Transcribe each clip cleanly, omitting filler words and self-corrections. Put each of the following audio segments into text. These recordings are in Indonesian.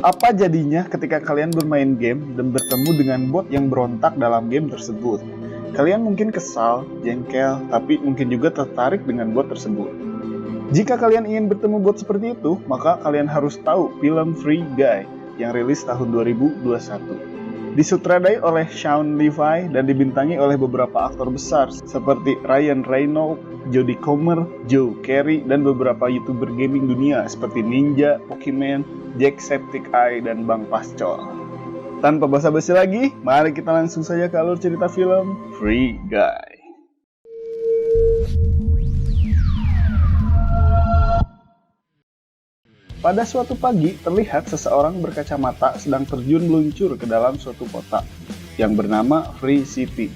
Apa jadinya ketika kalian bermain game dan bertemu dengan bot yang berontak dalam game tersebut? Kalian mungkin kesal, jengkel, tapi mungkin juga tertarik dengan bot tersebut. Jika kalian ingin bertemu bot seperti itu, maka kalian harus tahu film Free Guy yang rilis tahun 2021. Disutradai oleh Shawn Levy dan dibintangi oleh beberapa aktor besar seperti Ryan Reynolds, Jodie Comer, Joe Carey, dan beberapa YouTuber gaming dunia seperti Ninja, Pokimane, Jacksepticeye, dan Bang Pascol. Tanpa basa-basi lagi, mari kita langsung saja ke alur cerita film Free Guy. Pada suatu pagi, terlihat seseorang berkacamata sedang terjun meluncur ke dalam suatu kota yang bernama Free City.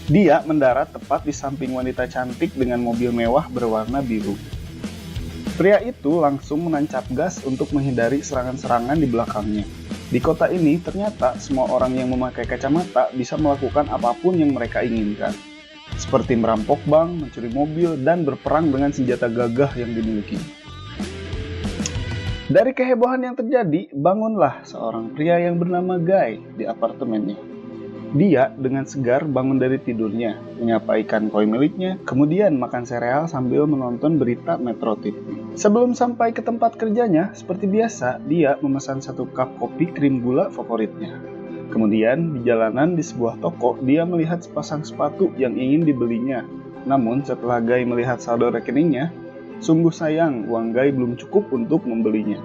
Dia mendarat tepat di samping wanita cantik dengan mobil mewah berwarna biru. Pria itu langsung menancap gas untuk menghindari serangan-serangan di belakangnya. Di kota ini, ternyata semua orang yang memakai kacamata bisa melakukan apapun yang mereka inginkan, seperti merampok bank, mencuri mobil, dan berperang dengan senjata gagah yang dimiliki. Dari kehebohan yang terjadi, bangunlah seorang pria yang bernama Guy di apartemennya. Dia dengan segar bangun dari tidurnya, menyapa ikan koi miliknya, kemudian makan sereal sambil menonton berita Metro TV. Sebelum sampai ke tempat kerjanya, seperti biasa, dia memesan satu cup kopi krim gula favoritnya. Kemudian, di jalanan di sebuah toko, dia melihat sepasang sepatu yang ingin dibelinya. Namun, setelah Guy melihat saldo rekeningnya, sungguh sayang, uang Guy belum cukup untuk membelinya.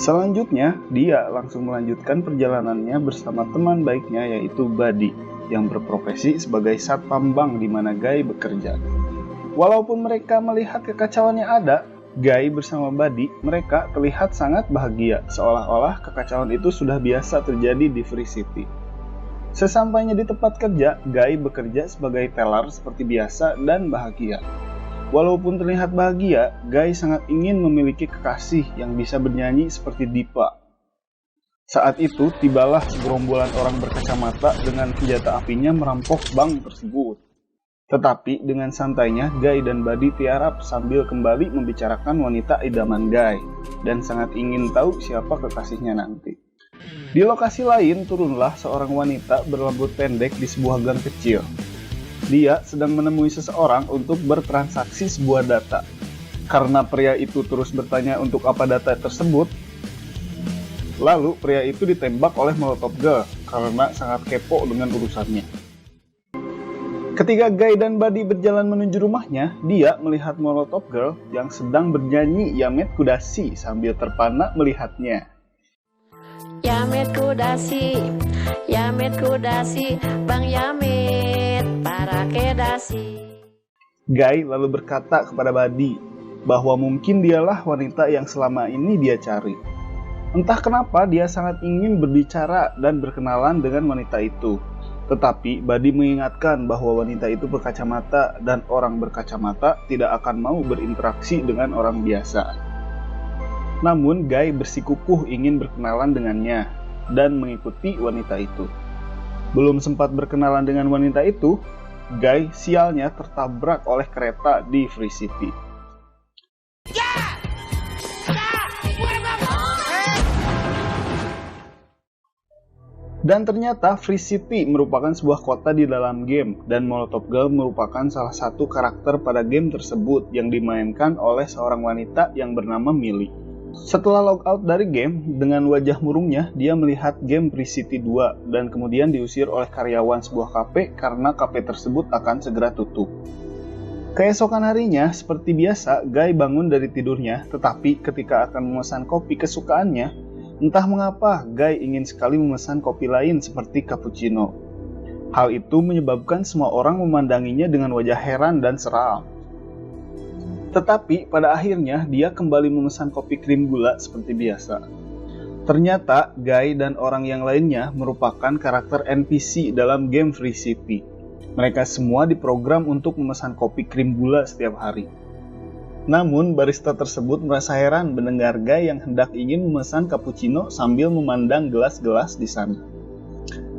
Selanjutnya, dia langsung melanjutkan perjalanannya bersama teman baiknya yaitu Buddy, yang berprofesi sebagai satpam bank di mana Guy bekerja. Walaupun mereka melihat kekacauan yang ada, Guy bersama Buddy, mereka terlihat sangat bahagia, seolah-olah kekacauan itu sudah biasa terjadi di Free City. Sesampainya di tempat kerja, Guy bekerja sebagai teller seperti biasa dan bahagia. Walaupun terlihat bahagia, Guy sangat ingin memiliki kekasih yang bisa bernyanyi seperti Dipa. Saat itu, tibalah segerombolan orang berkacamata dengan senjata apinya merampok bank tersebut. Tetapi dengan santainya, Guy dan Buddy tiarap sambil kembali membicarakan wanita idaman Guy, dan sangat ingin tahu siapa kekasihnya nanti. Di lokasi lain, turunlah seorang wanita berambut pendek di sebuah gang kecil. Dia sedang menemui seseorang untuk bertransaksi sebuah data. Karena pria itu terus bertanya untuk apa data tersebut, lalu pria itu ditembak oleh Molotov Girl karena sangat kepo dengan urusannya. Ketika Guy dan Buddy berjalan menuju rumahnya, dia melihat Molotov Girl yang sedang bernyanyi Yamet Kudasi sambil terpana melihatnya. Yamet Kudasi, Bang Yamet, para kedasi. Guy lalu berkata kepada Buddy bahwa mungkin dialah wanita yang selama ini dia cari. Entah kenapa dia sangat ingin berbicara dan berkenalan dengan wanita itu. Tetapi Buddy mengingatkan bahwa wanita itu berkacamata dan orang berkacamata tidak akan mau berinteraksi dengan orang biasa. Namun Guy bersikukuh ingin berkenalan dengannya dan mengikuti wanita itu. Belum sempat berkenalan dengan wanita itu, Guy sialnya tertabrak oleh kereta di Free City. Dan ternyata Free City merupakan sebuah kota di dalam game, dan Molotov Girl merupakan salah satu karakter pada game tersebut yang dimainkan oleh seorang wanita yang bernama Millie. Setelah logout dari game, dengan wajah murungnya, dia melihat game Free City 2 dan kemudian diusir oleh karyawan sebuah kafe karena kafe tersebut akan segera tutup. Keesokan harinya, seperti biasa, Guy bangun dari tidurnya, tetapi ketika akan memesan kopi kesukaannya, entah mengapa Guy ingin sekali memesan kopi lain seperti cappuccino. Hal itu menyebabkan semua orang memandanginya dengan wajah heran dan seram. Tetapi pada akhirnya dia kembali memesan kopi krim gula seperti biasa. Ternyata Guy dan orang yang lainnya merupakan karakter NPC dalam game Free City. Mereka semua diprogram untuk memesan kopi krim gula setiap hari. Namun barista tersebut merasa heran mendengar Guy yang hendak ingin memesan cappuccino sambil memandang gelas-gelas di sana.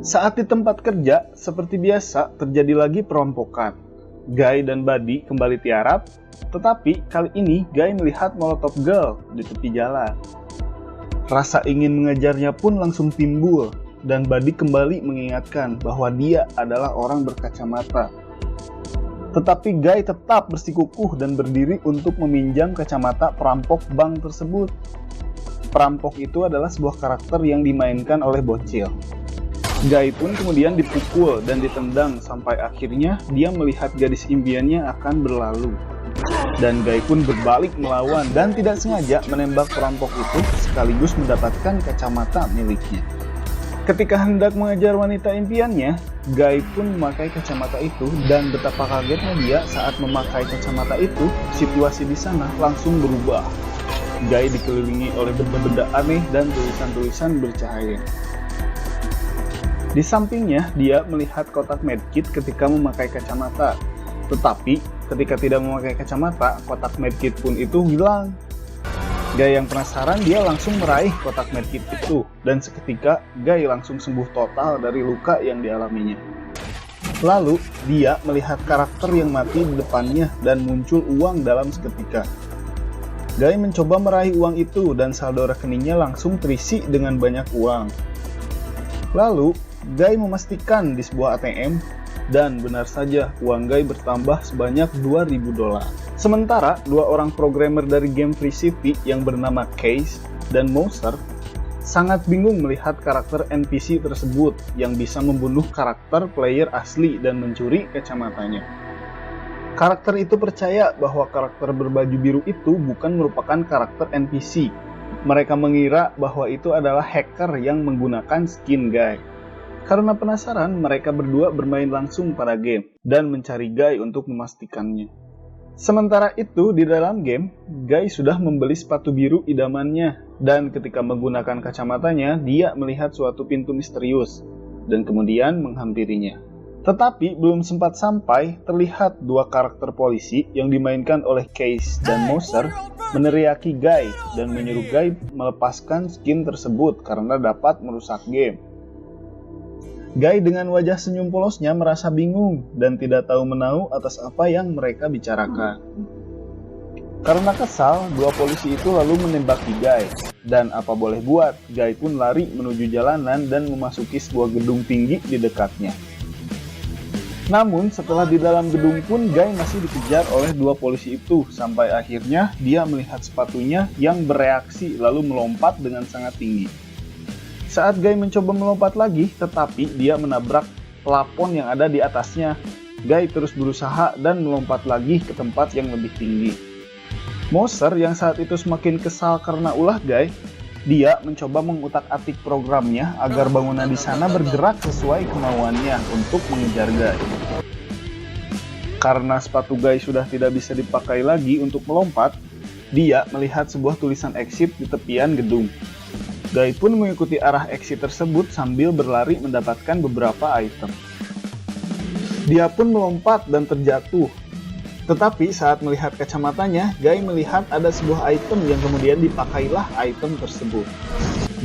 Saat di tempat kerja, seperti biasa terjadi lagi perampokan. Guy dan Buddy kembali tiarap, tetapi kali ini Guy melihat Molotov Girl di tepi jalan. Rasa ingin mengejarnya pun langsung timbul, dan Buddy kembali mengingatkan bahwa dia adalah orang berkacamata. Tetapi Guy tetap bersikukuh dan berdiri untuk meminjam kacamata perampok bank tersebut. Perampok itu adalah sebuah karakter yang dimainkan oleh bocil. Guy pun kemudian dipukul dan ditendang sampai akhirnya dia melihat gadis impiannya akan berlalu. Dan Guy pun berbalik melawan dan tidak sengaja menembak perampok itu sekaligus mendapatkan kacamata miliknya. Ketika hendak mengejar wanita impiannya, Guy pun memakai kacamata itu dan betapa kagetnya dia saat memakai kacamata itu, situasi di sana langsung berubah. Guy dikelilingi oleh benda-benda aneh dan tulisan-tulisan bercahaya. Di sampingnya, dia melihat kotak medkit ketika memakai kacamata. Tetapi, ketika tidak memakai kacamata, kotak medkit pun itu hilang. Guy yang penasaran, dia langsung meraih kotak medkit itu, dan seketika Guy langsung sembuh total dari luka yang dialaminya. Lalu, dia melihat karakter yang mati di depannya dan muncul uang dalam seketika. Guy mencoba meraih uang itu dan saldo rekeningnya langsung terisi dengan banyak uang. Lalu, Guy memastikan di sebuah ATM, dan benar saja uang Guy bertambah sebanyak $2.000. Sementara dua orang programmer dari game Free City yang bernama Case dan Moser sangat bingung melihat karakter NPC tersebut yang bisa membunuh karakter player asli dan mencuri kacamatanya. Karakter itu percaya bahwa karakter berbaju biru itu bukan merupakan karakter NPC. Mereka mengira bahwa itu adalah hacker yang menggunakan skin Guy. Karena penasaran, mereka berdua bermain langsung pada game dan mencari Guy untuk memastikannya. Sementara itu, di dalam game, Guy sudah membeli sepatu biru idamannya, dan ketika menggunakan kacamatanya, dia melihat suatu pintu misterius, dan kemudian menghampirinya. Tetapi belum sempat sampai, terlihat dua karakter polisi yang dimainkan oleh Case dan Moser meneriaki Guy dan menyuruh Guy melepaskan skin tersebut karena dapat merusak game. Guy dengan wajah senyum polosnya merasa bingung dan tidak tahu menahu atas apa yang mereka bicarakan. Karena kesal, dua polisi itu lalu menembaki Guy. Dan apa boleh buat, Guy pun lari menuju jalanan dan memasuki sebuah gedung tinggi di dekatnya. Namun setelah di dalam gedung pun Guy masih dikejar oleh dua polisi itu sampai akhirnya dia melihat sepatunya yang bereaksi lalu melompat dengan sangat tinggi. Saat Guy mencoba melompat lagi, tetapi dia menabrak plafon yang ada di atasnya. Guy terus berusaha dan melompat lagi ke tempat yang lebih tinggi. Moser yang saat itu semakin kesal karena ulah Guy, dia mencoba mengutak-atik programnya agar bangunan di sana bergerak sesuai kemauannya untuk mengejar Guy. Karena sepatu Guy sudah tidak bisa dipakai lagi untuk melompat, dia melihat sebuah tulisan exit di tepian gedung. Guy pun mengikuti arah exit tersebut sambil berlari mendapatkan beberapa item. Dia pun melompat dan terjatuh. Tetapi saat melihat kacamatanya, Guy melihat ada sebuah item yang kemudian dipakailah item tersebut.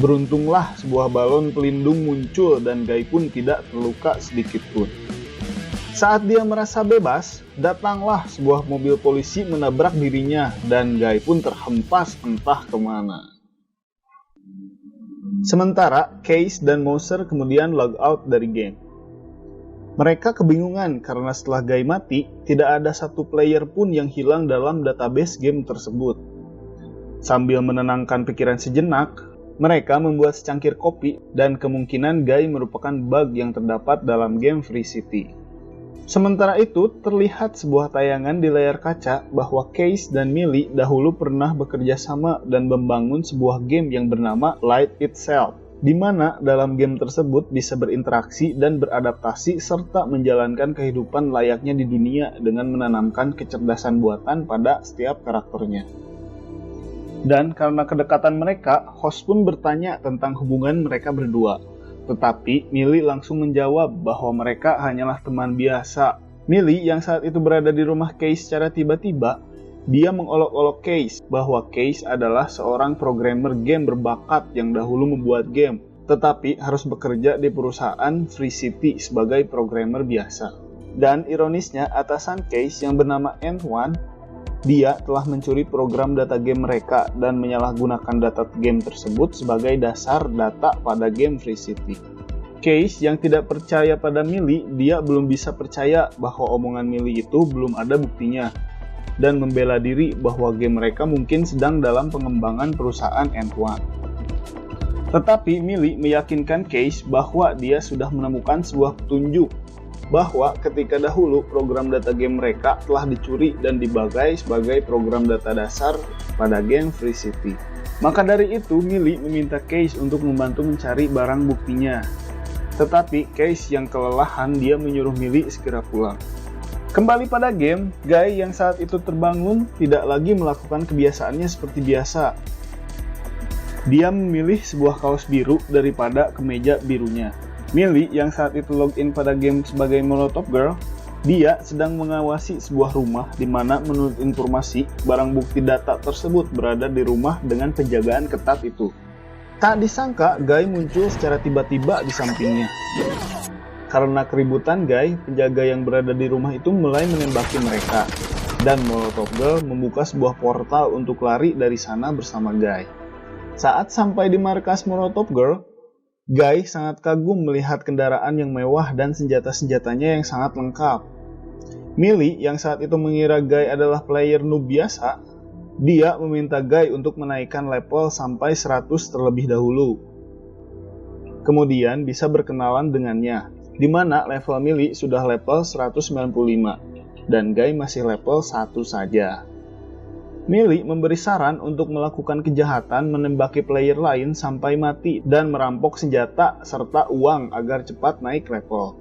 Beruntunglah sebuah balon pelindung muncul dan Guy pun tidak terluka sedikit pun. Saat dia merasa bebas, datanglah sebuah mobil polisi menabrak dirinya dan Guy pun terhempas entah kemana. Sementara, Case dan Moser kemudian log out dari game. Mereka kebingungan karena setelah Guy mati, tidak ada satu player pun yang hilang dalam database game tersebut. Sambil menenangkan pikiran sejenak, mereka membuat secangkir kopi dan kemungkinan Guy merupakan bug yang terdapat dalam game Free City. Sementara itu, terlihat sebuah tayangan di layar kaca bahwa Case dan Millie dahulu pernah bekerja sama dan membangun sebuah game yang bernama Light Itself, di mana dalam game tersebut bisa berinteraksi dan beradaptasi serta menjalankan kehidupan layaknya di dunia dengan menanamkan kecerdasan buatan pada setiap karakternya. Dan karena kedekatan mereka, host pun bertanya tentang hubungan mereka berdua. Tetapi Millie langsung menjawab bahwa mereka hanyalah teman biasa. Millie yang saat itu berada di rumah Case secara tiba-tiba, dia mengolok-olok Case bahwa Case adalah seorang programmer game berbakat yang dahulu membuat game, tetapi harus bekerja di perusahaan Free City sebagai programmer biasa. Dan ironisnya, atasan Case yang bernama N1 Dia telah mencuri program data game mereka dan menyalahgunakan data game tersebut sebagai dasar data pada game Free City. Case yang tidak percaya pada Millie, dia belum bisa percaya bahwa omongan Millie itu belum ada buktinya, dan membela diri bahwa game mereka mungkin sedang dalam pengembangan perusahaan Ant-One. Tetapi Millie meyakinkan Case bahwa dia sudah menemukan sebuah petunjuk bahwa ketika dahulu program data game mereka telah dicuri dan dibagai sebagai program data dasar pada game Free City. Maka dari itu Millie meminta Case untuk membantu mencari barang buktinya. Tetapi Case yang kelelahan, dia menyuruh Millie segera pulang. Kembali pada game, Guy yang saat itu terbangun tidak lagi melakukan kebiasaannya seperti biasa. Dia memilih sebuah kaos biru daripada kemeja birunya. Millie yang saat itu login pada game sebagai Molotov Girl, dia sedang mengawasi sebuah rumah di mana menurut informasi barang bukti data tersebut berada di rumah dengan penjagaan ketat itu. Tak disangka Guy muncul secara tiba-tiba di sampingnya. Karena keributan Guy, penjaga yang berada di rumah itu mulai menembaki mereka, dan Molotov Girl membuka sebuah portal untuk lari dari sana bersama Guy. Saat sampai di markas Molotov Girl, Guy sangat kagum melihat kendaraan yang mewah dan senjata-senjatanya yang sangat lengkap. Millie yang saat itu mengira Guy adalah player noob biasa, dia meminta Guy untuk menaikkan level sampai 100 terlebih dahulu. Kemudian bisa berkenalan dengannya, di mana level Millie sudah level 195, dan Guy masih level 1 saja. Millie memberi saran untuk melakukan kejahatan menembaki player lain sampai mati dan merampok senjata serta uang agar cepat naik level.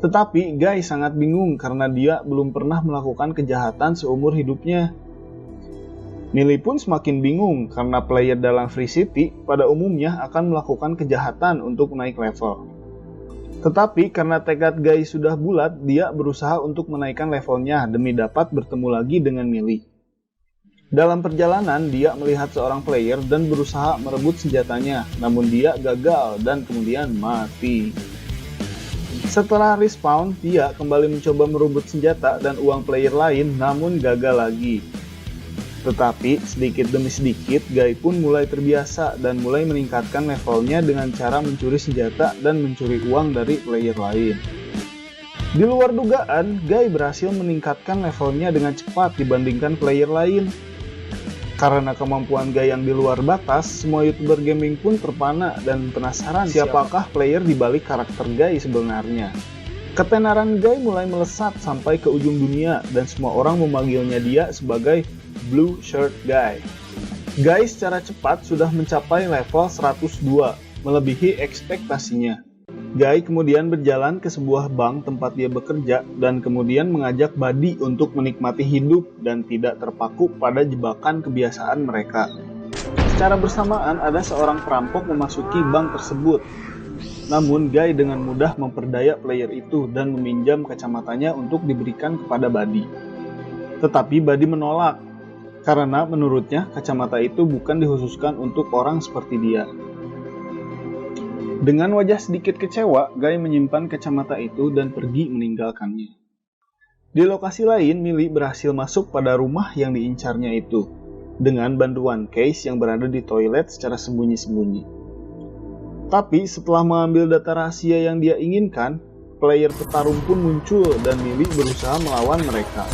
Tetapi Guy sangat bingung karena dia belum pernah melakukan kejahatan seumur hidupnya. Millie pun semakin bingung karena player dalam Free City pada umumnya akan melakukan kejahatan untuk naik level. Tetapi karena tekad Guy sudah bulat, dia berusaha untuk menaikkan levelnya demi dapat bertemu lagi dengan Millie. Dalam perjalanan, dia melihat seorang player dan berusaha merebut senjatanya, namun dia gagal dan kemudian mati. Setelah respawn, dia kembali mencoba merebut senjata dan uang player lain, namun gagal lagi. Tetapi sedikit demi sedikit, Guy pun mulai terbiasa dan mulai meningkatkan levelnya dengan cara mencuri senjata dan mencuri uang dari player lain. Di luar dugaan, Guy berhasil meningkatkan levelnya dengan cepat dibandingkan player lain. Karena kemampuan Guy yang di luar batas, semua YouTuber gaming pun terpana dan penasaran siapakah player di balik karakter Guy sebenarnya. Ketenaran Guy mulai melesat sampai ke ujung dunia dan semua orang memanggilnya dia sebagai Blue Shirt Guy. Guy secara cepat sudah mencapai level 102, melebihi ekspektasinya. Guy kemudian berjalan ke sebuah bank tempat dia bekerja dan kemudian mengajak Buddy untuk menikmati hidup dan tidak terpaku pada jebakan kebiasaan mereka. Secara bersamaan ada seorang perampok memasuki bank tersebut. Namun Guy dengan mudah memperdaya player itu dan meminjam kacamatanya untuk diberikan kepada Buddy. Tetapi Buddy menolak karena menurutnya kacamata itu bukan dikhususkan untuk orang seperti dia. Dengan wajah sedikit kecewa, Guy menyimpan kacamata itu dan pergi meninggalkannya. Di lokasi lain, Millie berhasil masuk pada rumah yang diincarnya itu, dengan bantuan Case yang berada di toilet secara sembunyi-sembunyi. Tapi setelah mengambil data rahasia yang dia inginkan, player petarung pun muncul dan Millie berusaha melawan mereka.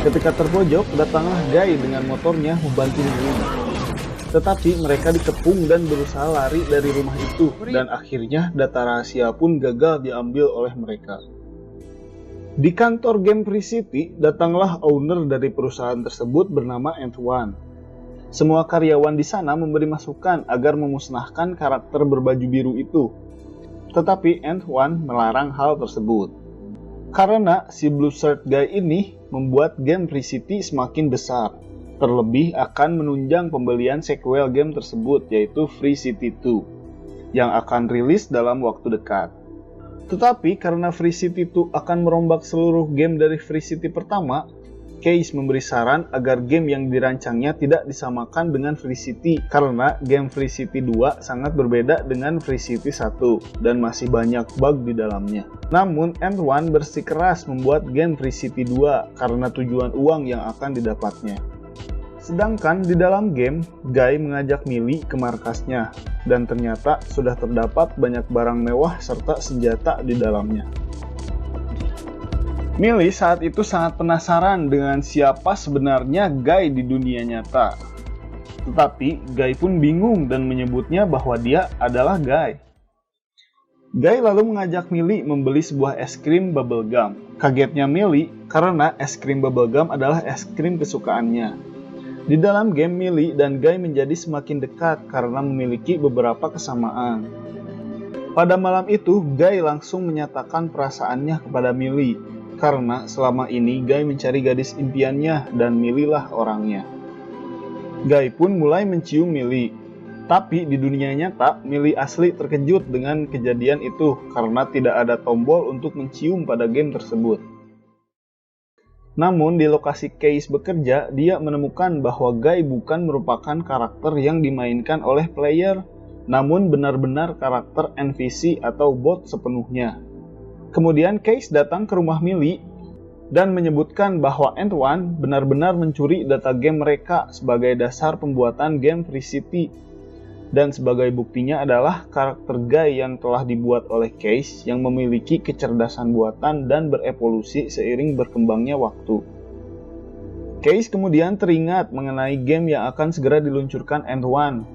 Ketika terpojok, datanglah Guy dengan motornya membantu Millie. Tetapi mereka dikepung dan berusaha lari dari rumah itu, dan akhirnya data rahasia pun gagal diambil oleh mereka. Di kantor game Free City, datanglah owner dari perusahaan tersebut bernama Ant-One. Semua karyawan di sana memberi masukan agar memusnahkan karakter berbaju biru itu. Tetapi Ant-One melarang hal tersebut. Karena si Blue Shirt Guy ini membuat game Free City semakin besar. Terlebih akan menunjang pembelian sequel game tersebut yaitu Free City 2 yang akan rilis dalam waktu dekat. Tetapi karena Free City 2 akan merombak seluruh game dari Free City pertama, Case memberi saran agar game yang dirancangnya tidak disamakan dengan Free City karena game Free City 2 sangat berbeda dengan Free City 1 dan masih banyak bug di dalamnya. Namun Ant-One bersikeras membuat game Free City 2 karena tujuan uang yang akan didapatnya. Sedangkan di dalam game, Guy mengajak Millie ke markasnya dan ternyata sudah terdapat banyak barang mewah serta senjata di dalamnya. Millie saat itu sangat penasaran dengan siapa sebenarnya Guy di dunia nyata. Tetapi Guy pun bingung dan menyebutnya bahwa dia adalah Guy. Guy lalu mengajak Millie membeli sebuah es krim bubblegum. Kagetnya Millie karena es krim bubblegum adalah es krim kesukaannya. Di dalam game, Millie dan Guy menjadi semakin dekat karena memiliki beberapa kesamaan. Pada malam itu, Guy langsung menyatakan perasaannya kepada Millie. Karena selama ini Guy mencari gadis impiannya dan Millie lah orangnya. Guy pun mulai mencium Millie. Tapi di dunia nyata, Millie asli terkejut dengan kejadian itu karena tidak ada tombol untuk mencium pada game tersebut. Namun di lokasi Case bekerja, dia menemukan bahwa Guy bukan merupakan karakter yang dimainkan oleh player, namun benar-benar karakter NPC atau bot sepenuhnya. Kemudian Case datang ke rumah Millie dan menyebutkan bahwa Ant-One benar-benar mencuri data game mereka sebagai dasar pembuatan game Free City. Dan sebagai buktinya adalah karakter Guy yang telah dibuat oleh Case yang memiliki kecerdasan buatan dan berevolusi seiring berkembangnya waktu. Case kemudian teringat mengenai game yang akan segera diluncurkan Ant-One,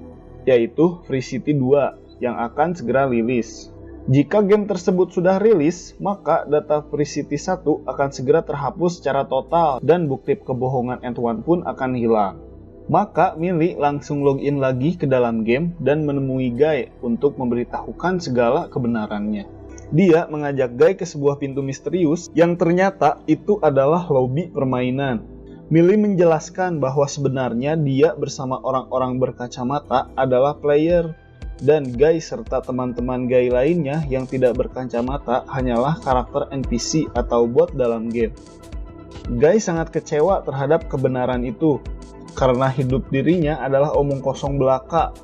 yaitu Free City 2 yang akan segera rilis. Jika game tersebut sudah rilis, maka data Free City 1 akan segera terhapus secara total dan bukti kebohongan Ant-One pun akan hilang. Maka Millie langsung login lagi ke dalam game dan menemui Guy untuk memberitahukan segala kebenarannya. Dia mengajak Guy ke sebuah pintu misterius yang ternyata itu adalah lobi permainan. Millie menjelaskan bahwa sebenarnya dia bersama orang-orang berkacamata adalah player. Dan Guy serta teman-teman Guy lainnya yang tidak berkacamata hanyalah karakter NPC atau bot dalam game. Guy sangat kecewa terhadap kebenaran itu, karena hidup dirinya adalah omong kosong belaka.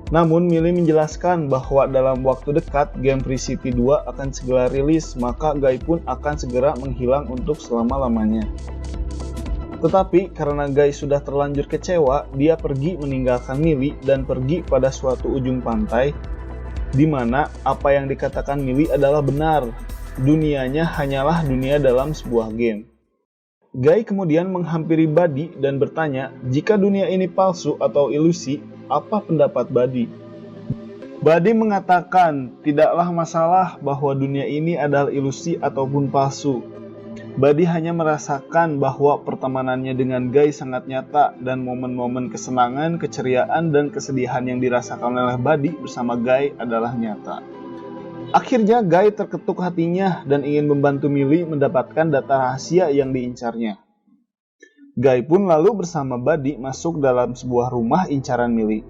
Namun Millie menjelaskan bahwa dalam waktu dekat game Free City 2 akan segera rilis, maka Guy pun akan segera menghilang untuk selama-lamanya. Tetapi karena Guy sudah terlanjur kecewa, dia pergi meninggalkan Millie dan pergi pada suatu ujung pantai, di mana apa yang dikatakan Millie adalah benar. Dunianya hanyalah dunia dalam sebuah game. Guy kemudian menghampiri Buddy dan bertanya, jika dunia ini palsu atau ilusi, apa pendapat Buddy? Buddy mengatakan, tidaklah masalah bahwa dunia ini adalah ilusi ataupun palsu. Buddy hanya merasakan bahwa pertemanannya dengan Guy sangat nyata dan momen-momen kesenangan, keceriaan, dan kesedihan yang dirasakan oleh Buddy bersama Guy adalah nyata. Akhirnya Guy terketuk hatinya dan ingin membantu Millie mendapatkan data rahasia yang diincarnya. Guy pun lalu bersama Buddy masuk dalam sebuah rumah incaran Millie.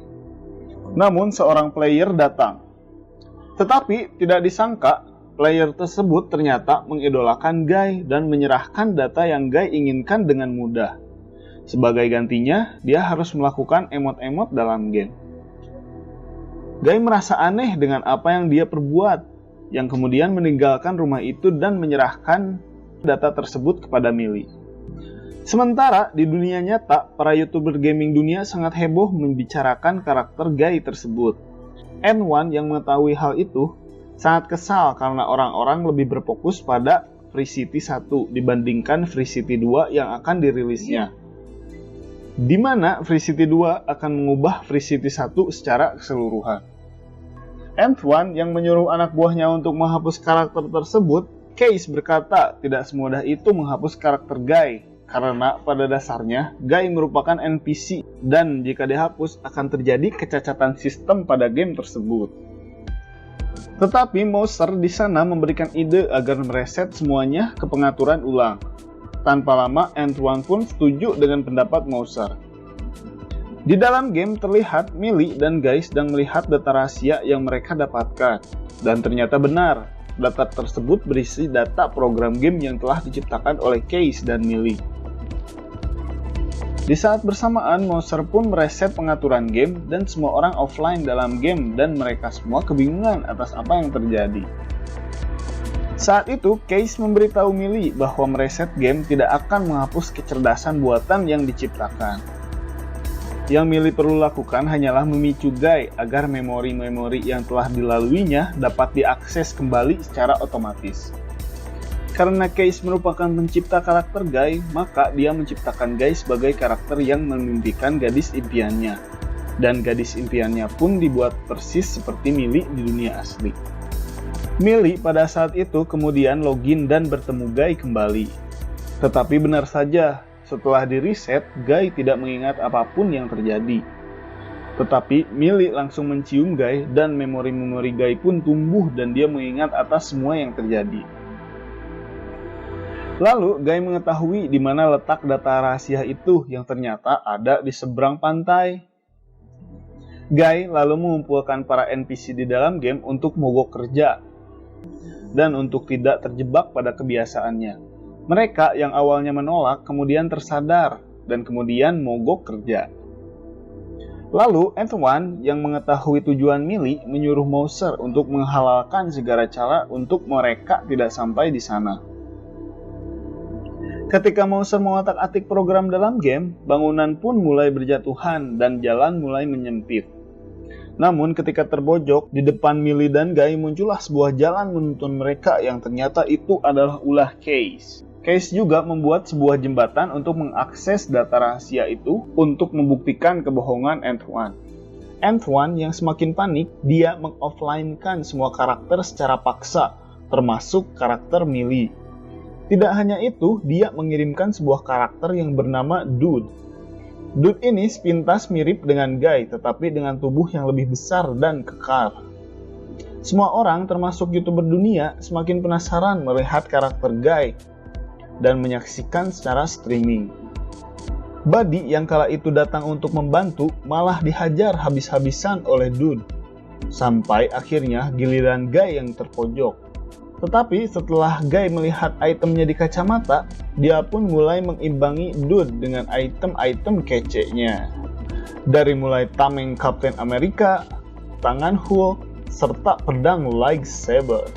Namun seorang player datang. Tetapi tidak disangka, player tersebut ternyata mengidolakan Guy dan menyerahkan data yang Guy inginkan dengan mudah. Sebagai gantinya, dia harus melakukan emot-emot dalam game. Guy merasa aneh dengan apa yang dia perbuat, yang kemudian meninggalkan rumah itu dan menyerahkan data tersebut kepada Millie. Sementara di dunia nyata, para YouTuber gaming dunia sangat heboh membicarakan karakter Guy tersebut. Ant-One yang mengetahui hal itu sangat kesal karena orang-orang lebih berfokus pada Free City 1 dibandingkan Free City 2 yang akan dirilisnya. Di mana Free City 2 akan mengubah Free City 1 secara keseluruhan. Ant-One yang menyuruh anak buahnya untuk menghapus karakter tersebut, Case berkata tidak semudah itu menghapus karakter Guy, karena pada dasarnya Guy merupakan NPC dan jika dihapus akan terjadi kecacatan sistem pada game tersebut. Tetapi Mouser di sana memberikan ide agar mereset semuanya ke pengaturan ulang. Tanpa lama, Ant-One pun setuju dengan pendapat Mouser. Di dalam game terlihat Millie dan Guy sedang melihat data rahasia yang mereka dapatkan. Dan ternyata benar, data tersebut berisi data program game yang telah diciptakan oleh Case dan Millie. Di saat bersamaan, Mouser pun mereset pengaturan game dan semua orang offline dalam game dan mereka semua kebingungan atas apa yang terjadi. Saat itu, Case memberitahu Millie bahwa mereset game tidak akan menghapus kecerdasan buatan yang diciptakan. Yang Millie perlu lakukan hanyalah memicu Guy agar memori-memori yang telah dilaluinya dapat diakses kembali secara otomatis. Karena Case merupakan pencipta karakter Guy, maka dia menciptakan Guy sebagai karakter yang memimpikan gadis impiannya. Dan gadis impiannya pun dibuat persis seperti Millie di dunia asli. Millie pada saat itu kemudian login dan bertemu Guy kembali. Tetapi benar saja, setelah di-reset, Guy tidak mengingat apapun yang terjadi. Tetapi Millie langsung mencium Guy dan memori-memori Guy pun tumbuh dan dia mengingat atas semua yang terjadi. Lalu Guy mengetahui di mana letak data rahasia itu yang ternyata ada di seberang pantai. Guy lalu mengumpulkan para NPC di dalam game untuk mogok kerja dan untuk tidak terjebak pada kebiasaannya. Mereka yang awalnya menolak kemudian tersadar dan kemudian mogok kerja. Lalu Antoine yang mengetahui tujuan Millie menyuruh Mouser untuk menghalalkan segala cara untuk mereka tidak sampai di sana. Ketika Mouser mengotak-atik program dalam game, bangunan pun mulai berjatuhan dan jalan mulai menyempit. Namun ketika terbojok, di depan Millie dan Guy muncullah sebuah jalan menuntun mereka yang ternyata itu adalah ulah Case. Case juga membuat sebuah jembatan untuk mengakses data rahasia itu untuk membuktikan kebohongan Antoine. Antoine yang semakin panik, dia mengoffline-kan semua karakter secara paksa, termasuk karakter Millie. Tidak hanya itu, dia mengirimkan sebuah karakter yang bernama Dude. Dude ini sepintas mirip dengan Guy, tetapi dengan tubuh yang lebih besar dan kekar. Semua orang, termasuk YouTuber dunia, semakin penasaran melihat karakter Guy dan menyaksikan secara streaming. Buddy yang kala itu datang untuk membantu malah dihajar habis-habisan oleh Dude, sampai akhirnya giliran Guy yang terpojok. Tetapi setelah Guy melihat itemnya di kacamata, dia pun mulai mengimbangi Dude dengan item-item kecenya. Dari mulai tameng Captain America, tangan Hulk, serta pedang lightsaber.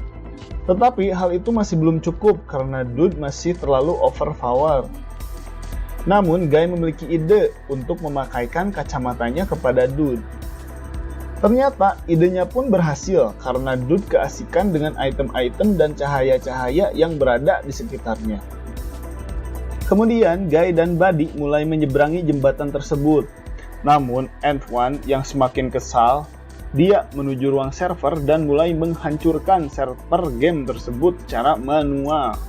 Tetapi hal itu masih belum cukup karena Dude masih terlalu overpower. Namun Guy memiliki ide untuk memakaikan kacamatanya kepada Dude. Ternyata idenya pun berhasil karena Dude keasikan dengan item-item dan cahaya-cahaya yang berada di sekitarnya. Kemudian Guy dan Buddy mulai menyeberangi jembatan tersebut. Namun Antoine yang semakin kesal, dia menuju ruang server dan mulai menghancurkan server game tersebut secara manual.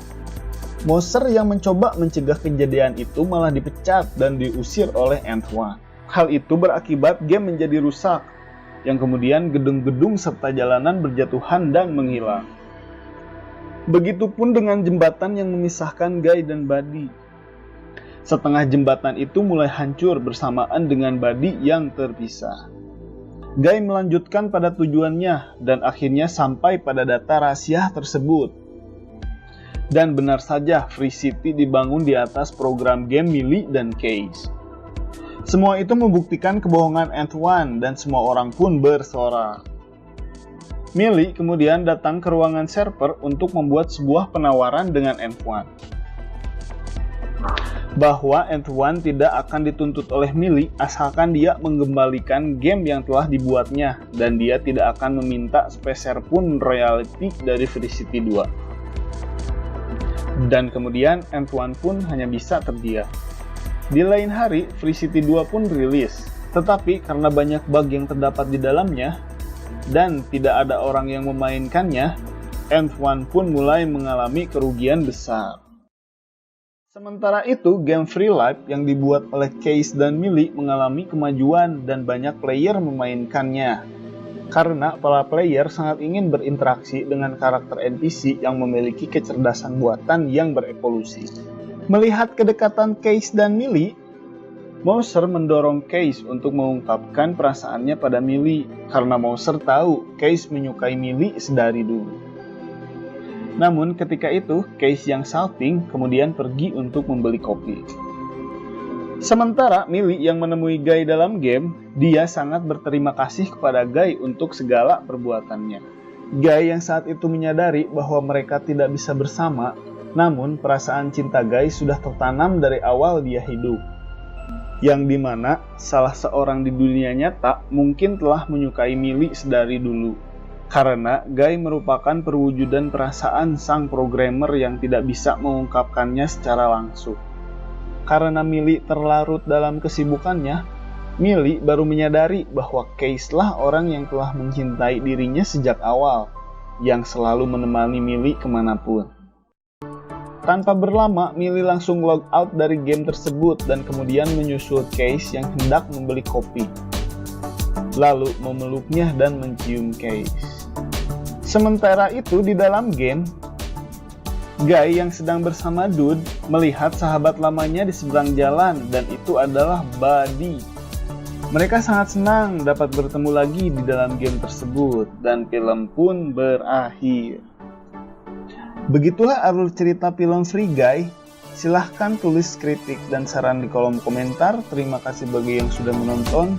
Mouser yang mencoba mencegah kejadian itu malah dipecat dan diusir oleh Antoine. Hal itu berakibat game menjadi rusak, yang kemudian gedung-gedung serta jalanan berjatuhan dan menghilang. Begitupun dengan jembatan yang memisahkan Guy dan Buddy. Setengah jembatan itu mulai hancur bersamaan dengan Buddy yang terpisah. Guy melanjutkan pada tujuannya dan akhirnya sampai pada data rahasia tersebut. Dan benar saja Free City dibangun di atas program game Millie dan Case. Semua itu membuktikan kebohongan Antoine dan semua orang pun bersorak. Millie kemudian datang ke ruangan server untuk membuat sebuah penawaran dengan Antoine. Bahwa Antoine tidak akan dituntut oleh Millie asalkan dia mengembalikan game yang telah dibuatnya dan dia tidak akan meminta sepeser pun royalti dari Free City 2. Dan kemudian Antoine pun hanya bisa terdiam. Di lain hari, Free City 2 pun rilis, tetapi karena banyak bug yang terdapat di dalamnya, dan tidak ada orang yang memainkannya, Antoine pun mulai mengalami kerugian besar. Sementara itu, game Free Life yang dibuat oleh Case dan Millie mengalami kemajuan dan banyak player memainkannya. Karena para player sangat ingin berinteraksi dengan karakter NPC yang memiliki kecerdasan buatan yang berevolusi. Melihat kedekatan Case dan Millie, Mouser mendorong Case untuk mengungkapkan perasaannya pada Millie karena Mouser tahu Case menyukai Millie sedari dulu. Namun ketika itu, Case yang salting kemudian pergi untuk membeli kopi. Sementara Millie yang menemui Guy dalam game, dia sangat berterima kasih kepada Guy untuk segala perbuatannya. Guy yang saat itu menyadari bahwa mereka tidak bisa bersama, namun perasaan cinta Guy sudah tertanam dari awal dia hidup. Yang dimana salah seorang di dunia nyata mungkin telah menyukai Millie sedari dulu. Karena Guy merupakan perwujudan perasaan sang programmer yang tidak bisa mengungkapkannya secara langsung. Karena Millie terlarut dalam kesibukannya, Millie baru menyadari bahwa Case lah orang yang telah mencintai dirinya sejak awal, yang selalu menemani Millie kemanapun. Tanpa berlama, Millie langsung log out dari game tersebut dan kemudian menyusul Case yang hendak membeli kopi. Lalu memeluknya dan mencium Case. Sementara itu di dalam game, Guy yang sedang bersama Dude melihat sahabat lamanya di seberang jalan dan itu adalah Buddy. Mereka sangat senang dapat bertemu lagi di dalam game tersebut dan film pun berakhir. Begitulah alur cerita film Free Guy. Silahkan tulis kritik dan saran di kolom komentar. Terima kasih bagi yang sudah menonton.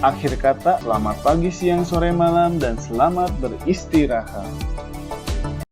Akhir kata, selamat pagi, siang, sore, malam, dan selamat beristirahat.